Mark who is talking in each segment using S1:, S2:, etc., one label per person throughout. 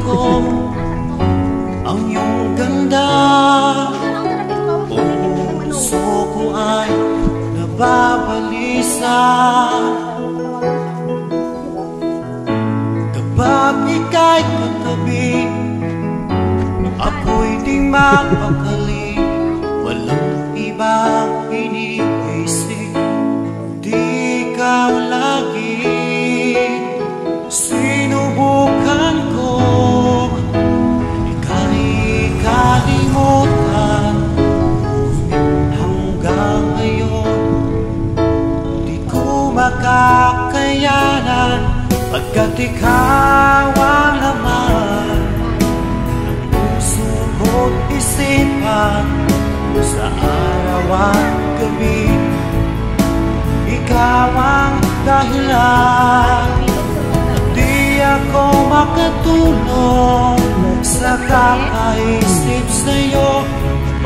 S1: ko ang iyong ganda. Puso ko ay nababalisa kapag ika'y katabi. Ako'y di mapakali, walang ibang iniisip, di ikaw lagi. Sinubukan ko ika'y kalimutan, hanggang ngayon di ko makakayanan, pagkat ikaw ang laman ng puso ko't isipan. Sa araw at gabi, ikaw ang dahilan. Di ako makatulog sa kakaisip sa'yo,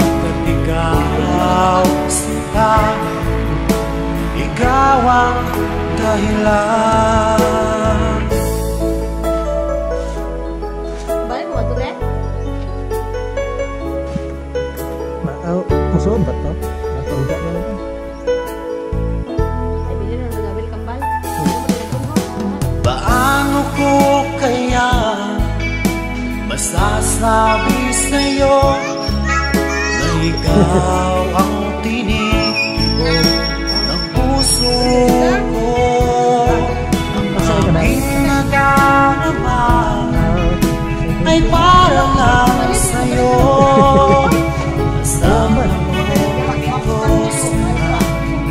S1: pagkat ikaw sinta, ikaw ang dahilan.
S2: Balik mo ito, be?
S3: Musuh ba ito? Natungga na ito.
S2: Ay, bilhin na nagawil kambal.
S1: Paano ko kaya masasabi sa'yo na ikaw ang tinitibok ng puso ko? Ang aking nadarama ay para lang sa'yo. Kasama mo ito sila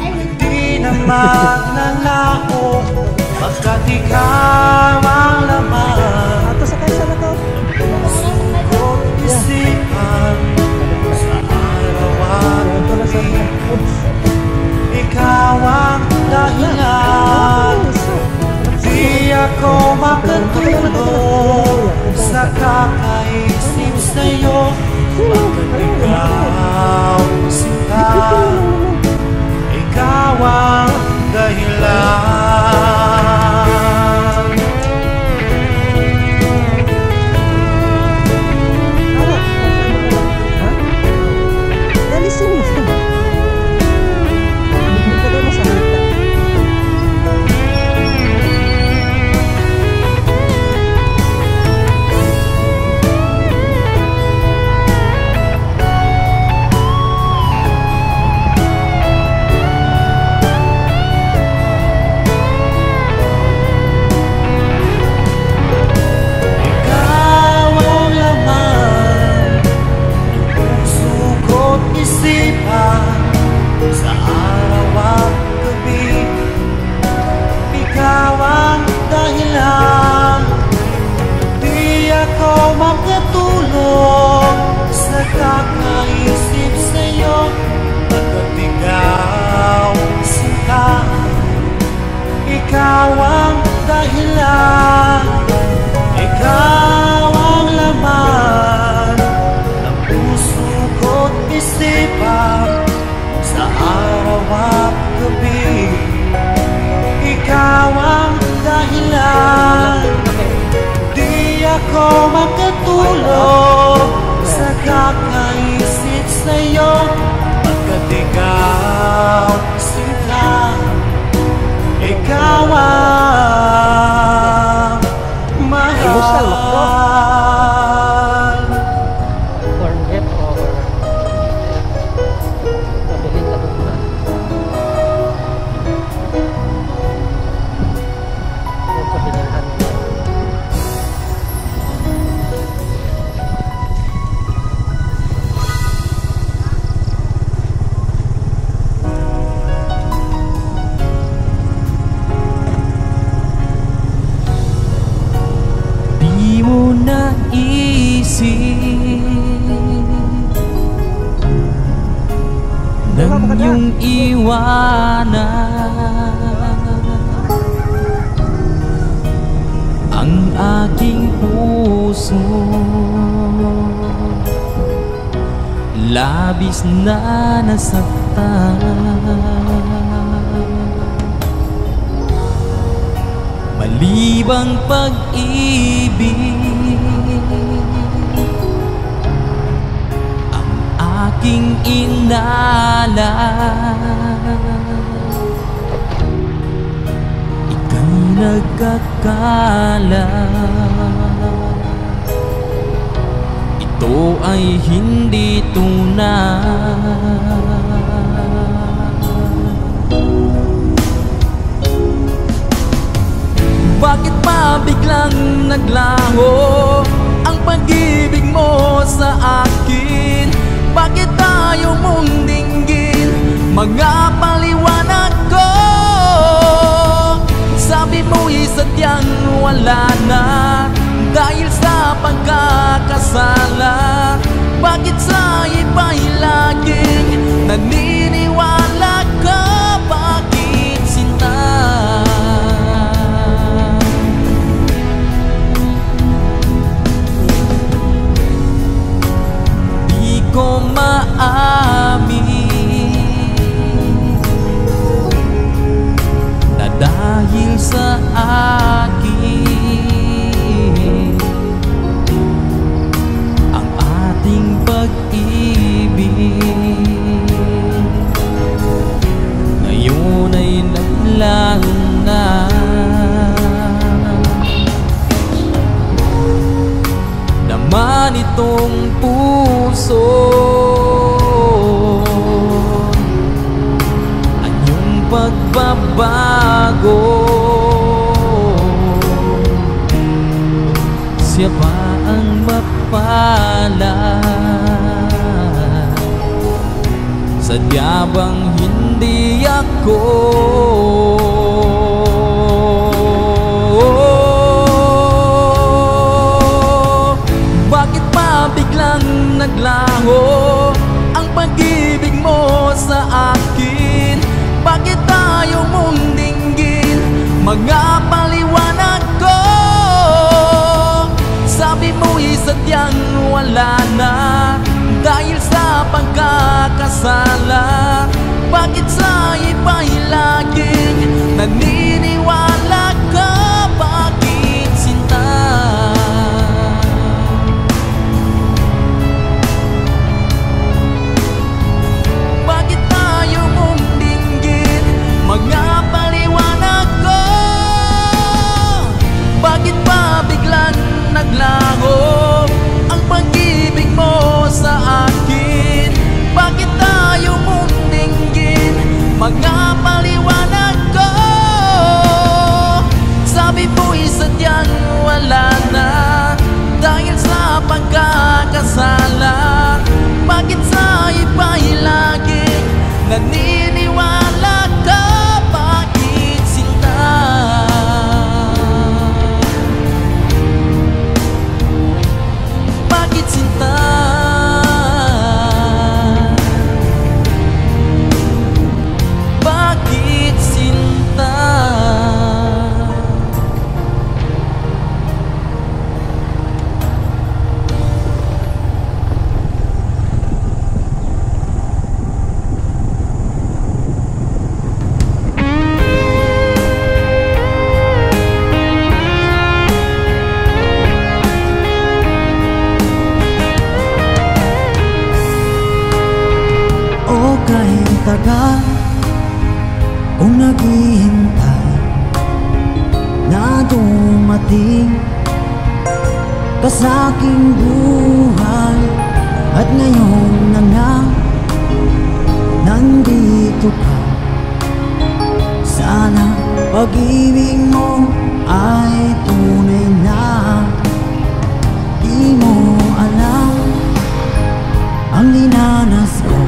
S1: ay di na maglalaho, pagkat ikaw ang laman
S3: Ato sa kaisa na to.
S1: puso ko't isipan. Sa araw at gabi, ikaw ang dahilan. Di ako makatulog sa kakaisip sa'yo, pagkat ikaw sinta, ikaw ang dahilan.
S3: Alisin mo. Hindi ka doon masalita.
S1: Ikaw ang laman ng puso ko't isipan. Sa araw at gabi, ikaw ang dahilan. Di ako makatulog sa kakaisip sa'yo, pagkat ikaw sinta, ikaw ang dahilan. Ikaw ang laman ng puso ko't isipan. Sa araw at gabi, ikaw ang dahilan. Di ako makatulog sa kakaisip sa'yo, pagkat ikaw sinta, ikaw ang mahal.
S3: Cornet or pabiling ka doon na. Yung pabilinghan mo.
S1: Di mo naisip nang iyong iwanan ang aking puso, labis na nasaktan. Malibang pag-ibig aking inala. Ika'y nagkakala, ito ay hindi tunay. Bakit pa biglang naglaho ang pag-ibig mo sa akin? Bakit tayo mong dinggin mga paliwanag ko? Sabi mo'y sadyang wala na dahil sa pagkakasala. Bakit sa iba'y laging naniniwala ka? Bakit sinta? Di ko maamin na dahil sa akin ang ating pag-ibig ngayon ay naglaho na. Naman itong puso anyong pagbabago. Siya ba ang mapalad? Sadya bang hindi ako? Bakit pa biglang naglaho ang pag-ibig mo sa akin? Bakit tayo mong dinggin mga paliwanag ko? Sabi mo'y sadyang wala na dahil sa pagkakasala. Bakit sa iba'y laging naniniwala ka? Bakit sinta? Bakit tayo mong dinggin mga paliwanag ko? Bakit pa biglang naglaho ang pag-ibig mo sa akin? Bakit tayo mong dinggin mga paliwanag ko? Sabi mo'y sadyang wala na dahil sa pagkakasala. Bakit sa iba'y laging naniniwala ka? Bakit sinta? Bakit sinta? Bakit sinta?
S2: O kahit tagal kung naghihintay na dumating ka sa aking buhay, at ngayon na nga nandito ka. Sana pag-ibig mo ay tunay na. Di mo alam ang dinanas ko.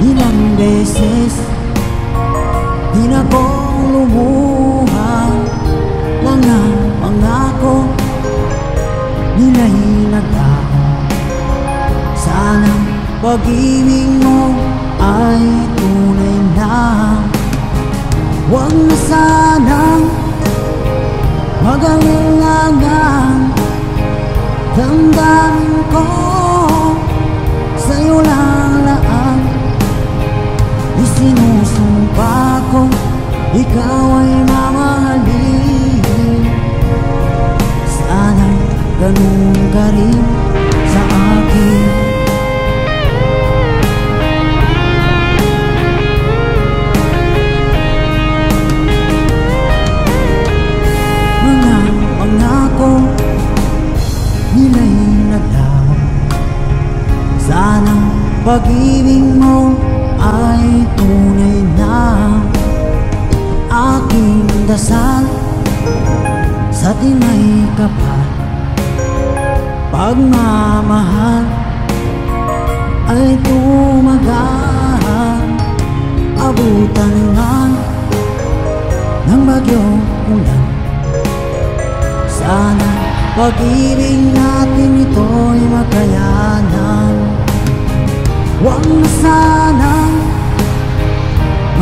S2: Ilang beses di na kong lumuha ng pangako nila'y naglaho. Sana pag-ibig mo ay tunay na. Huwag na sanang mag-alinlangan. Damdamin ko sa'yo lang laan. Isinusumpa ko ikaw ay mamahalin. Sana ganun ka rin sa akin. pag-ibig mo ay tunay na aking dasal sa tinay kapal. Pagmamahal ay tumagal, abutan man ng bagyong ulan. Sana pag-ibig natin ito'y makayanan. Huwag na sanang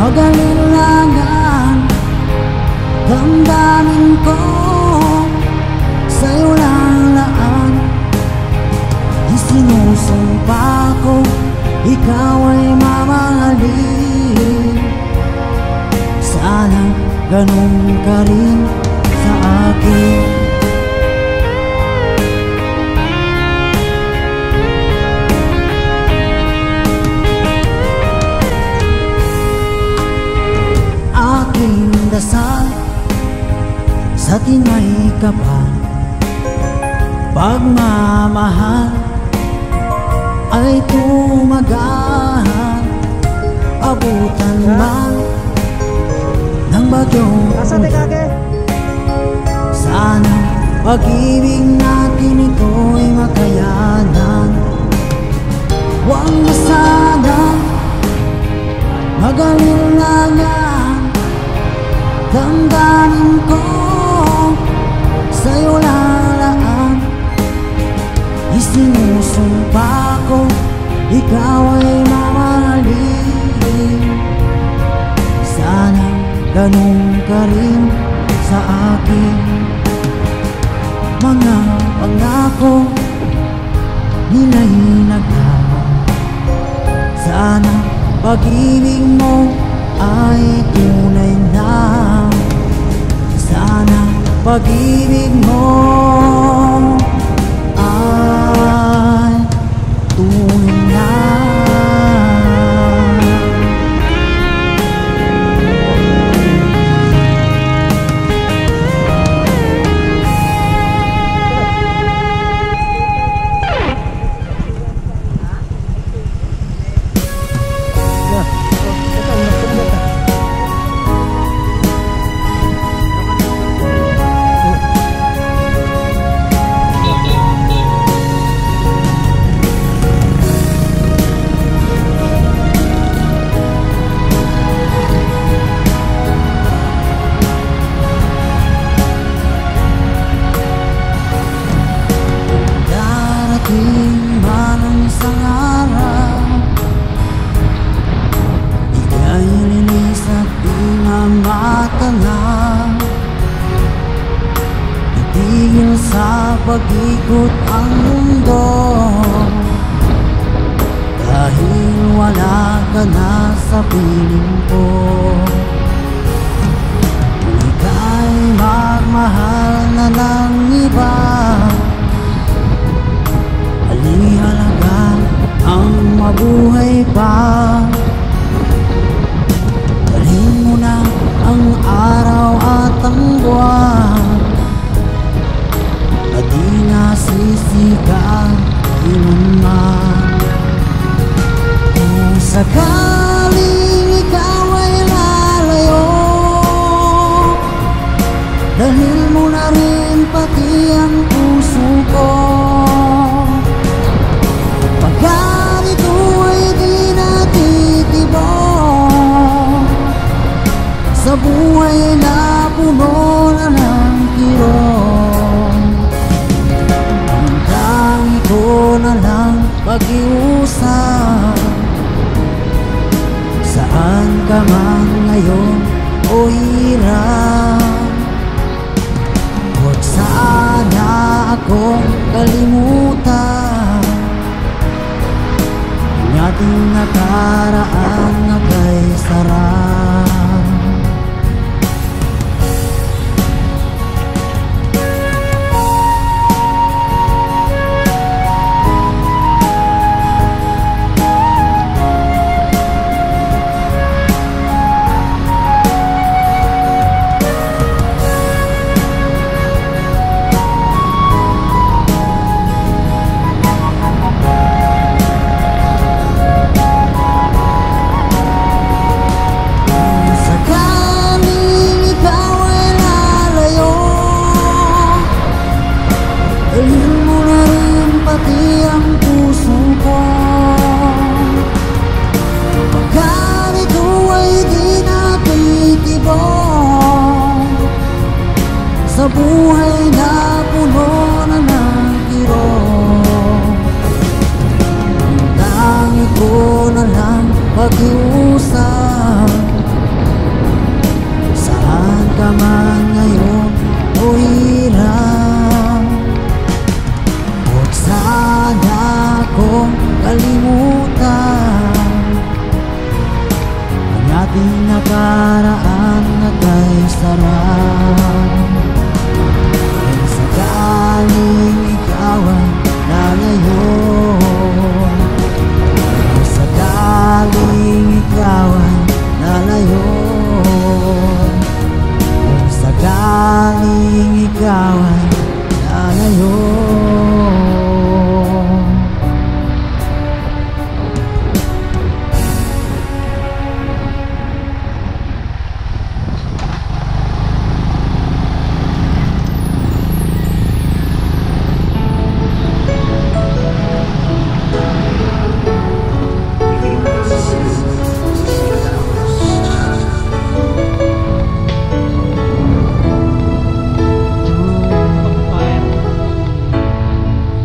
S2: mag-alilangan, damdamin ko sa'yo lang laan. Isinusumpa ko, ikaw ay mamahalin. Sana ganun ka rin sa akin. Aking dasal sa tinay kapal, pagmamahal ay tumagal, abutan man ng bagyong ulan. Sana pag-ibig natin ito'y makayanan. Huwag na sana mag-alilangan, damdamin ko sa'yo lalaan. Isinusumpa ko, ikaw ay mamahalin. Sana ganun ka rin sa akin. Mga pangako nila'y naglaho. Sana pag-ibig mo ay tunay na. Sana pag-ibig mo ay tunay na. Natigil sa pag-ikot ang mundo, dahil wala ka na sa piling ko. Kung ika'y magmahal na ng iba, alihalaga ang mabuhay pa. Dalhin mo na ang araw at ang buwan, at di nasisikat kailanman. Kung sakaling ikaw ay lalayo, dalhin mo na rin pati ang puso ko. Pagkat ito ay di natitibok sa buhay na puno na ng kirot, ang tangi ko na lang pag-iusap. Saan ka man ngayon o hirap, huwag sana akong kalimutan. Ang ating nakaraan na kay sarap. sa buhay na puno na ng kirot. Ang tangi ko na lang pag-iusap, saan ka man ngayon o hirap. Huwag sana akong kalimutan ang ating nakaraan na kay sarap. Kung sakaling ikaw ang lalayo, kung sakaling ikaw ang lalayo, kung sakaling ikaw ang lalayo.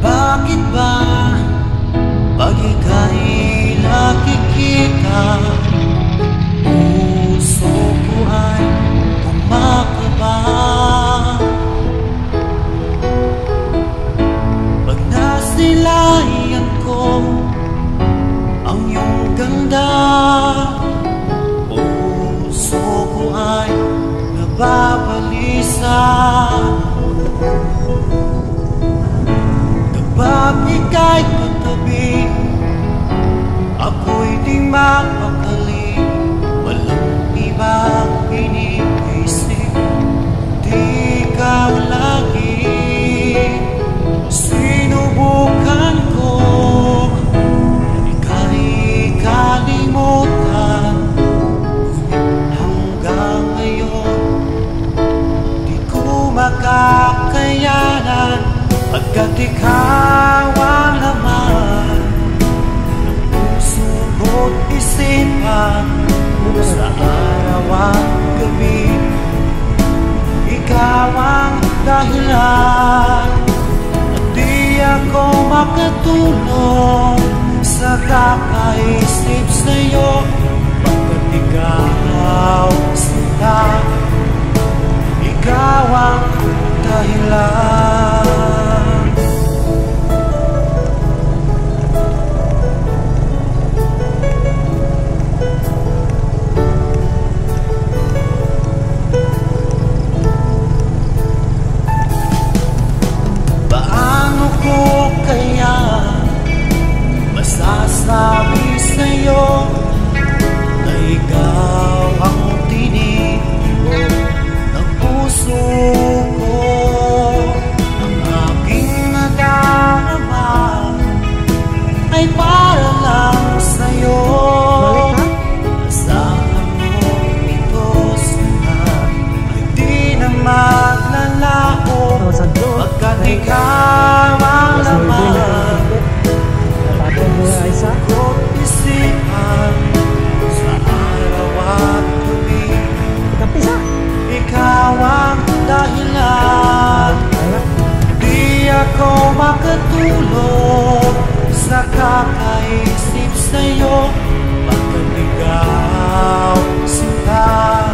S1: Bakit ba pag ika'y nakikita, puso ko ay kumakaba? Pag nasilayan ko ang iyong ganda, puso ko ay nababalisa. Kapag ika'y katabi, ako'y di mapakali. Walang ibang iniisip, di ikaw lagi. Sinubukan ko ika'y kalimutan, ngunit hanggang ngayon di ko makakayanan. Pagkat ikaw ang laman ng puso ko't isipan, sa araw at gabi, ikaw ang dahilan. At di ako makatulog sa kakaisip sa'yo, pagkat ikaw sila, ikaw ang dahilan. Paano ko kaya masasabi sa'yo na ikaw ang tinipon ng puso ko? Ang aking nadarama ay para lang sa'yo. Asahan mo ito sana ay di na maglalaho, pagkat ikaw ang laman ng puso ko't isipan, sa araw at gabi, ikaw ang dahilan. Di ako makatulog sa kakaisip sa'yo, pagkat ikaw sila.